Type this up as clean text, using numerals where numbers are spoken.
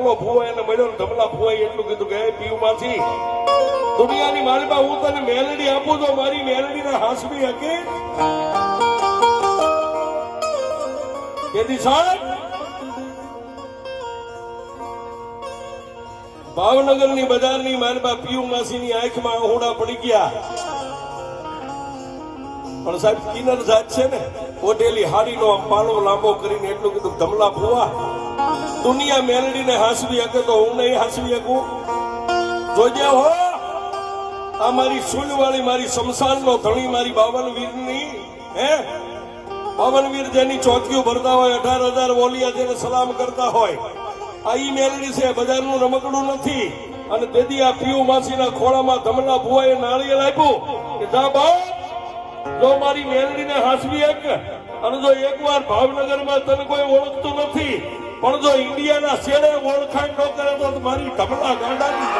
ભુવા એને મળ્યો ને ધમલા ભુવાએ એટલું કીધું કે પીયુમાંથી દુનિયાની માલિકા હું તને મેલડી આપું તો મારી મેલડીને હાંસવી હકે તેથી સાહેબ ભાવનગરની બજારની માલિકા પીયુ માસીની આંખમાં આહુડા પડી ગયા પણ સાહેબ કિન્નર જાત છે ને ઓઢેલી હારીનો આમ પાલો લાંબો કરીને એટલું કીધું ધમલા ભુવા દુનિયા મેલડીને હાંસવી શકે તો હું નહીં હાંસવી શકું જોજે હો આ મારી સુલવાળી મારી શમશાનનો ધણી મારી બાવનવીરની હે બાવનવીર જેની ચોકીઓ ભરતા હોય 18,000 વોલિયા જેને સલામ કરતા હોય આ ઈ મેલડી છે બજારનું રમકડું નથી અને તેથી આ પીયુ માસીના ખોળામાં ધમલા ભુવાએ નાળિયેર આપ્યું કે જા બાપ જો મારી મેલડીને હાંસવી શકે અને જો એકવાર ભાવનગરમાં તને કોઈ ઓળખતું નથી પણ જો ઇન્ડિયાના શેડે ઓળખાણ ન કરે તો મારી ધમલા ગાંડાની